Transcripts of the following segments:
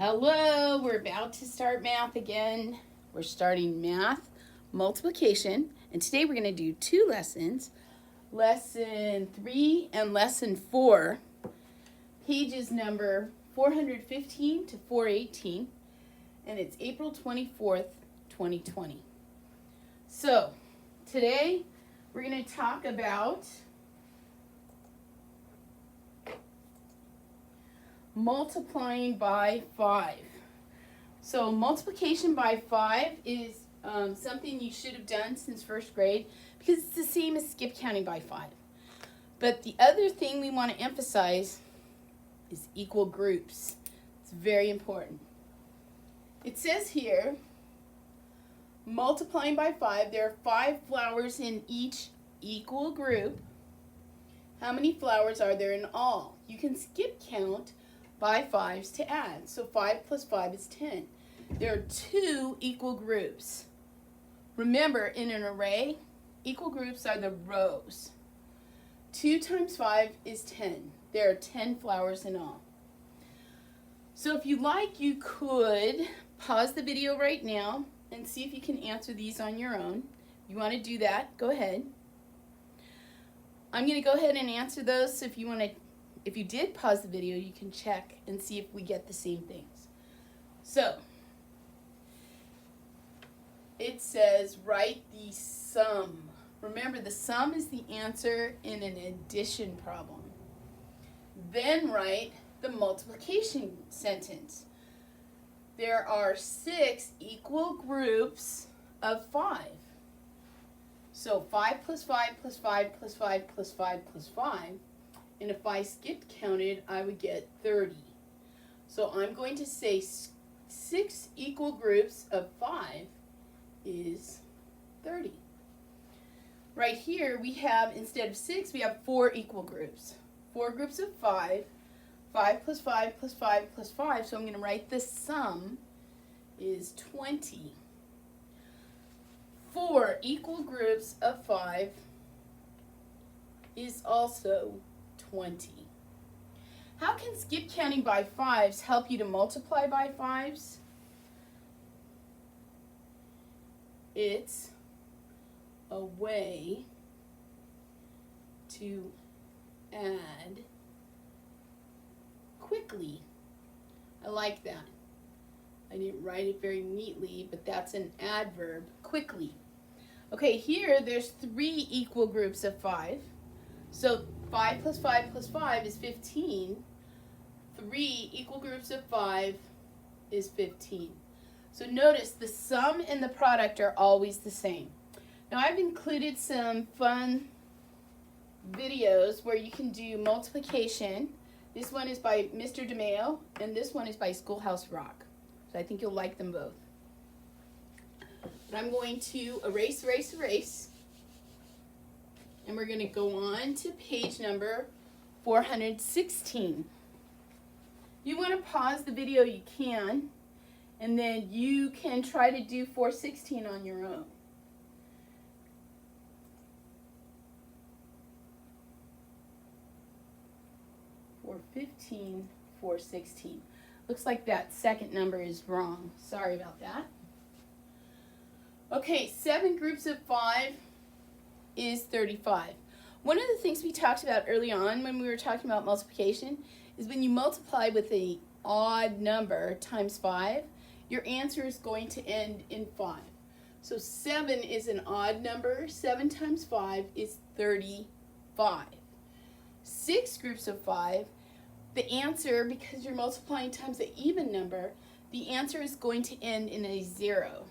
Hello, we're about to start math again. We're starting math multiplication, and today we're going to do two lessons, lesson 3 and lesson 4, pages number 415 to 418, and it's April 24th, 2020. So, today we're going to talk about multiplying by 5. So multiplication by 5 is something you should have done since first grade because it's the same as skip counting by 5. But the other thing we want to emphasize is equal groups. It's very important. It says here, multiplying by 5, there are 5 flowers in each equal group. How many flowers are there in all? You can skip count by 5s to add. So 5 plus 5 is 10. There are 2 equal groups. Remember, in an array, equal groups are the rows. 2 times 5 is 10. There are 10 flowers in all. So if you like, you could pause the video right now and see if you can answer these on your own. If you want to do that, go ahead. I'm going to go ahead and answer those, so if you did pause the video, you can check and see if we get the same things. So, it says write the sum. Remember, the sum is the answer in an addition problem. Then write the multiplication sentence. There are 6 equal groups of 5. So 5 plus 5 plus 5 plus 5 plus 5 plus 5. And if I skipped counted, I would get 30. So I'm going to say 6 equal groups of 5 is 30. Right here we have, instead of 6, we have 4 equal groups. 4 groups of 5. 5 plus 5 plus 5 plus 5. So I'm going to write the sum is 20. 4 equal groups of 5 is also 20. How can skip counting by 5s help you to multiply by 5s? It's a way to add quickly. I like that. I didn't write it very neatly, but that's an adverb, quickly. Okay, here there's 3 equal groups of 5. So 5 plus 5 plus 5 is 15. 3 equal groups of 5 is 15. So notice the sum and the product are always the same. Now I've included some fun videos where you can do multiplication. This one is by Mr. DeMeo and this one is by Schoolhouse Rock. So I think you'll like them both. But I'm going to erase. And we're going to go on to page number 416. If you want to pause the video, you can. And then you can try to do 416 on your own. For 15, 416. Looks like that second number is wrong. Sorry about that. Okay, 7 groups of 5 is 35. One of the things we talked about early on when we were talking about multiplication is when you multiply with an odd number times 5, your answer is going to end in 5. So 7 is an odd number. 7 times 5 is 35. 6 groups of 5, the answer, because you're multiplying times an even number, the answer is going to end in a 0.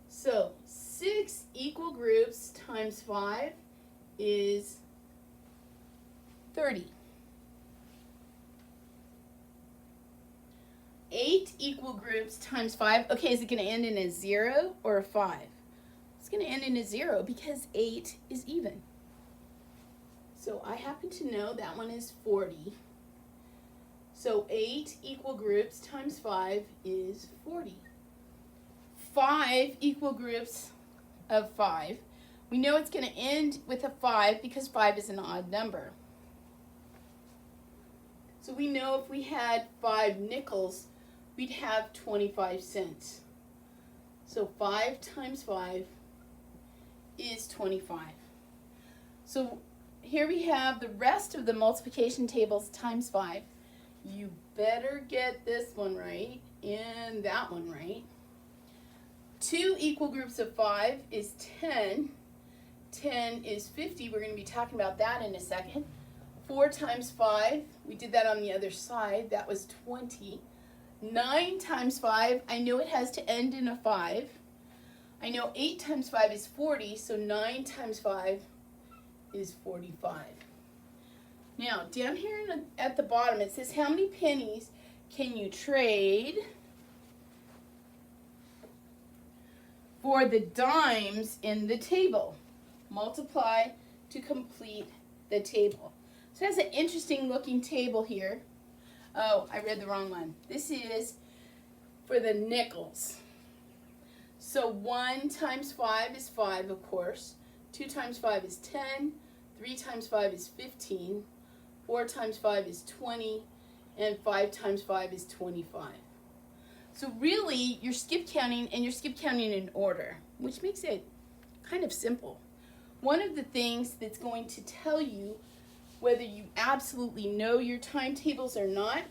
So 6 equal groups times 5 is 30. 8 equal groups times 5. Okay, is it going to end in a 0 or a 5? It's going to end in a 0 because 8 is even. So I happen to know that one is 40. So 8 equal groups times 5 is 40. 5 equal groups of 5. We know it's going to end with a 5 because 5 is an odd number. So we know if we had 5 nickels, we'd have 25 cents. So 5 times 5 is 25. So here we have the rest of the multiplication tables times 5. You better get this one right and that one right. 2 equal groups of 5 is 10. 10 is 50. We're going to be talking about that in a second. 4 times 5, we did that on the other side. That was 20. 9 times 5, I know it has to end in a 5. I know 8 times 5 is 40, so 9 times 5 is 45. Now, down here at the bottom, it says how many pennies can you trade for the dimes in the table? Multiply to complete the table. So it has an interesting looking table here. Oh, I read the wrong one. This is for the nickels. So 1 times 5 is 5, of course. 2 times 5 is 10. 3 times 5 is 15. 4 times 5 is 20. And 5 times 5 is 25. So really, you're skip counting, and you're skip counting in order, which makes it kind of simple. One of the things that's going to tell you whether you absolutely know your timetables or not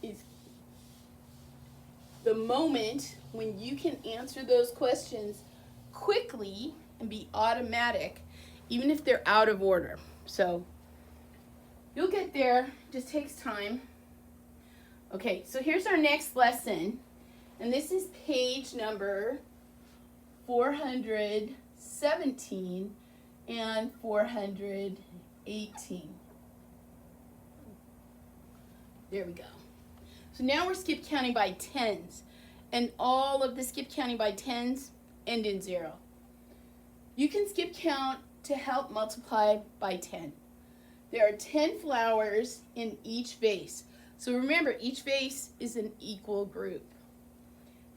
is the moment when you can answer those questions quickly and be automatic, even if they're out of order. So you'll get there, just takes time. Okay, so here's our next lesson, and this is page number 417 and 418. There we go. So now we're skip counting by tens, and all of the skip counting by tens end in 0. You can skip count to help multiply by 10. There are 10 flowers in each vase. So remember, each vase is an equal group.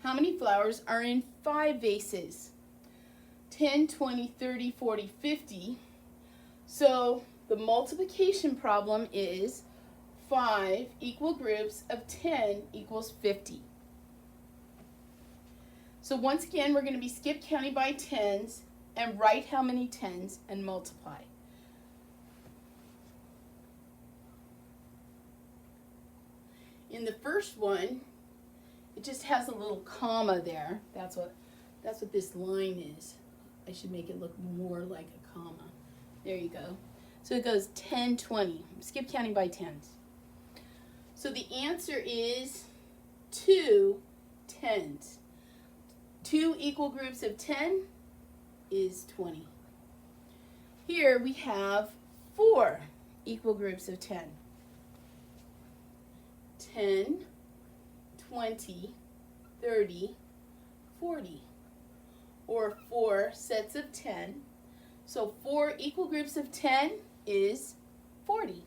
How many flowers are in 5 vases? 10, 20, 30, 40, 50. So the multiplication problem is 5 equal groups of 10 equals 50. So once again, we're going to be skip counting by tens and write how many tens and multiply. In the first one, it just has a little comma there. That's what this line is. I should make it look more like a comma. There you go. So it goes 10, 20. Skip counting by tens. So the answer is 2 tens. 2 equal groups of 10 is 20. Here we have 4 equal groups of 10. 10, 20, 30, 40. Or 4 sets of 10. So 4 equal groups of 10 is 40.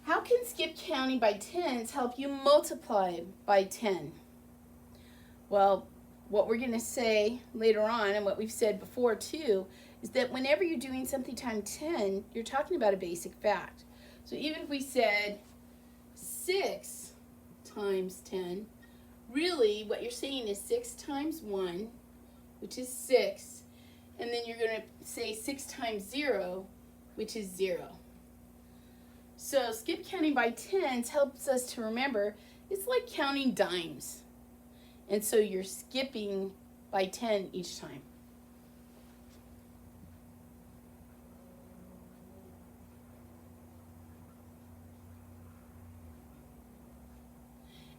How can skip counting by tens help you multiply by 10? Well, what we're going to say later on, and what we've said before too, is that whenever you're doing something times 10, you're talking about a basic fact. So even if we said 6 times 10, really what you're saying is 6 times 1, which is 6, and then you're going to say 6 times 0, which is 0. So skip counting by tens helps us to remember it's like counting dimes. And so you're skipping by 10 each time.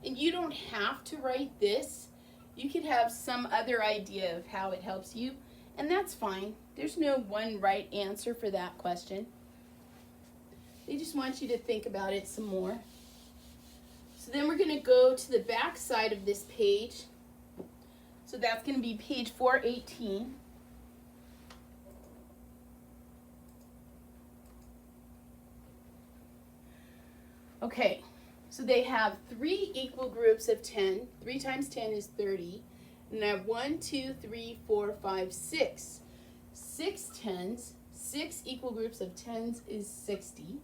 And you don't have to write this. You could have some other idea of how it helps you, and that's fine. There's no one right answer for that question. They just want you to think about it some more. So then we're going to go to the back side of this page. So that's going to be page 418. Okay, so they have 3 equal groups of 10. 3 times 10 is 30. And I have 1, 2, 3, 4, 5, 6. 6 tens, 6 equal groups of 10s is 60.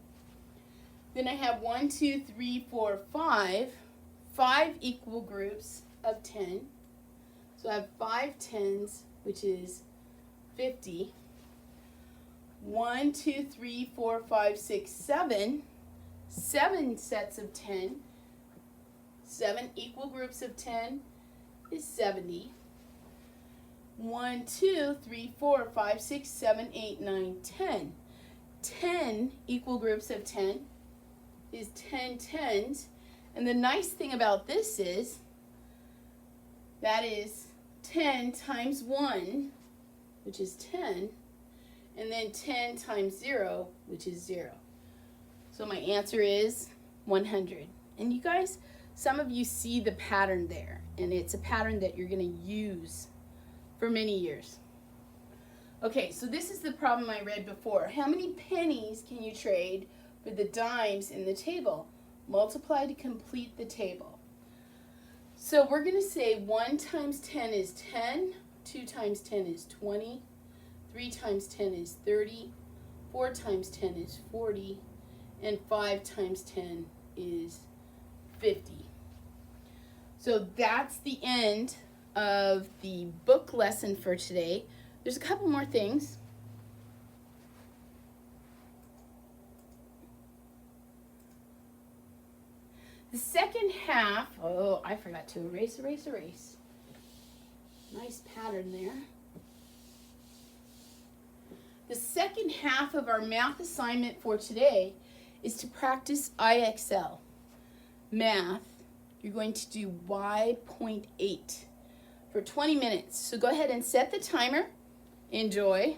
Then I have 1, 2, 3, 4, 5. 5 equal groups of 10. So I have 5 10s, which is 50. 1, 2, 3, 4, 5, 6, 7. 7 sets of 10. 7 equal groups of 10 is 70. 1, 2, 3, 4, 5, 6, 7, 8, 9, 10. 10 equal groups of 10 is 10 10s. And the nice thing about this is that is 10 times 1, which is 10, and then 10 times 0, which is 0. So my answer is 100. And you guys, some of you see the pattern there, and it's a pattern that you're going to use for many years. Okay, so this is the problem I read before. How many pennies can you trade for the dimes in the table? Multiply to complete the table. So we're going to say 1 times 10 is 10, 2 times 10 is 20, 3 times 10 is 30, 4 times 10 is 40, and 5 times 10 is 50. So that's the end of the book lesson for today. There's a couple more things. The second half, oh, I forgot to erase. Nice pattern there. The second half of our math assignment for today is to practice IXL. Math, you're going to do Y.8 for 20 minutes. So go ahead and set the timer. Enjoy.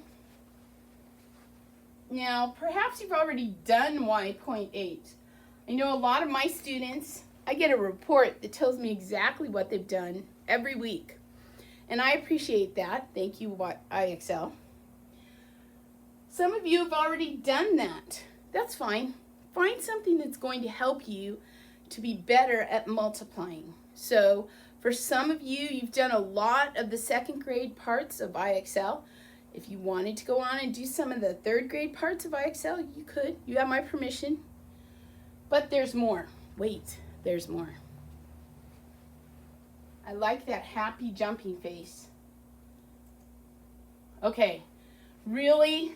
Now, perhaps you've already done Y.8. I know a lot of my students, I get a report that tells me exactly what they've done every week. And I appreciate that. Thank you, IXL. Some of you have already done that. That's fine. Find something that's going to help you to be better at multiplying. So for some of you, you've done a lot of the second grade parts of IXL. If you wanted to go on and do some of the third grade parts of IXL, you could. You have my permission. But there's more. Wait, there's more. I like that happy jumping face. Okay, really,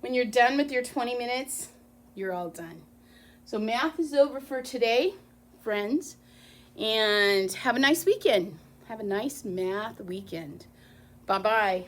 when you're done with your 20 minutes, you're all done. So math is over for today, friends, and have a nice weekend. Have a nice math weekend. Bye-bye.